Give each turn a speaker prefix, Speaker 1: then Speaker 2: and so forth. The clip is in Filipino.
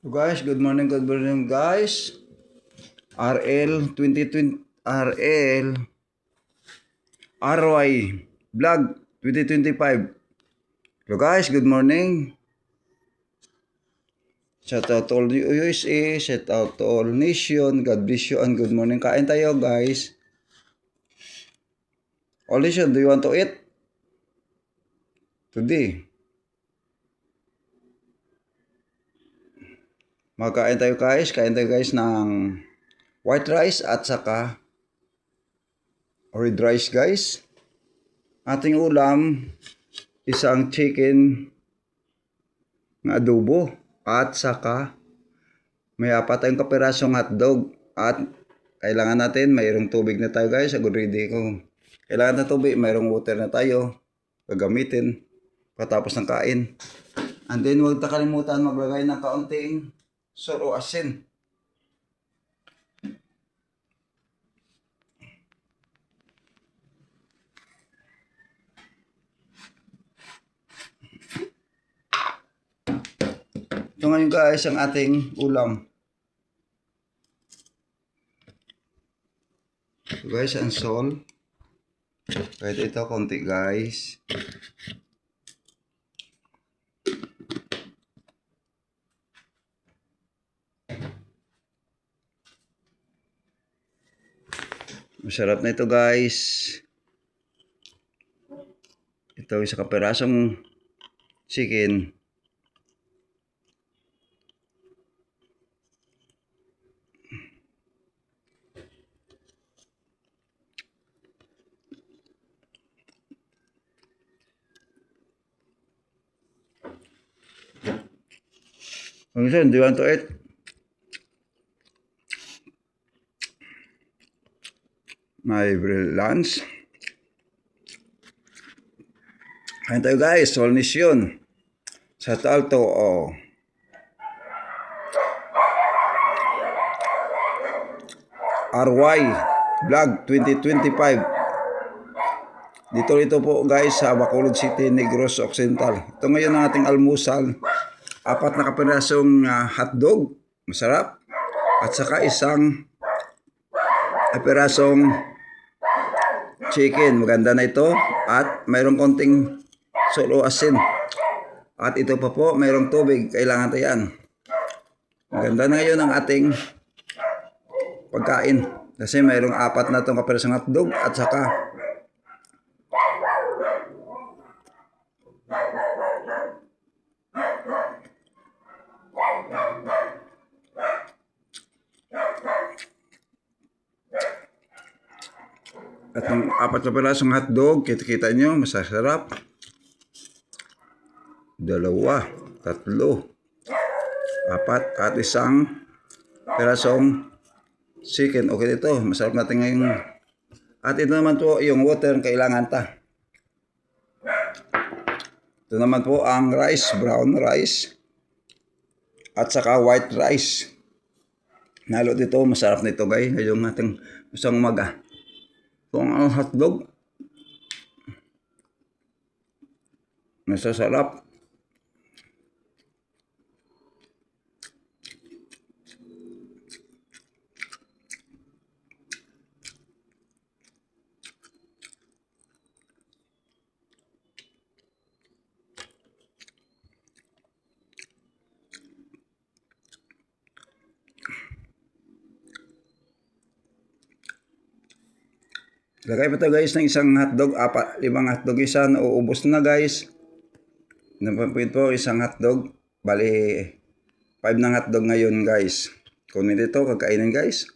Speaker 1: So guys, good morning guys. RL 2020 RL RY Vlog 2025. So guys, good morning. Shout out to all the USA, shout out to all nation. God bless you and good morning. Kain tayo guys. All nation, do you want to eat today? Magkain tayo guys. Kain tayo guys ng white rice at saka red rice guys. Ating ulam, isang chicken na adobo at saka may apat tayong kapirasong hotdog at kailangan natin mayroong tubig na tayo guys. Agad ready ko. Kailangan na tubig, mayroong water na tayo gagamitin patapos ng kain. And then huwag kalimutan maglagay ng kaunting soro asin. Ito ngayon guys ang ating ulam. So guys, ang salt. Kahit ito konti guys. Masarap na ito guys. Ito isa kapirasong chicken. Listen, do you want to eat? My lunch. Kain tayo guys, all nation. Sa Alto, RY Vlog 2025. Dito po guys sa Bacolod City, Negros Occidental. Ito ngayon ang ating almusal. Apat na kapirasong hotdog, masarap. At saka isang kapirasong chicken, maganda na ito. At mayroong konting solo asin. At ito pa po, mayroong tubig, kailangan ito yan. Maganda na ngayon ang ating pagkain. Kasi mayroong apat na itong kapirasong hotdog at saka at ang apat na pirasong hotdog, kita-kita nyo, masasarap. Dalawa, tatlo, apat, at isang pirasong chicken. Okay ito, masarap natin ngayon. At ito naman po yung water na kailangan ta. Ito naman po ang rice, brown rice. At saka white rice. Nalo dito, masarap nito guys. Ngayong ating isang umaga. Kung ang hotdog, masasarap. Lagay pa ito guys ng isang hotdog, limang hotdog isa, nauubos na guys. Napapuit po isang hotdog, bali 5 na hotdog ngayon guys. Kunin ito, kakainin guys.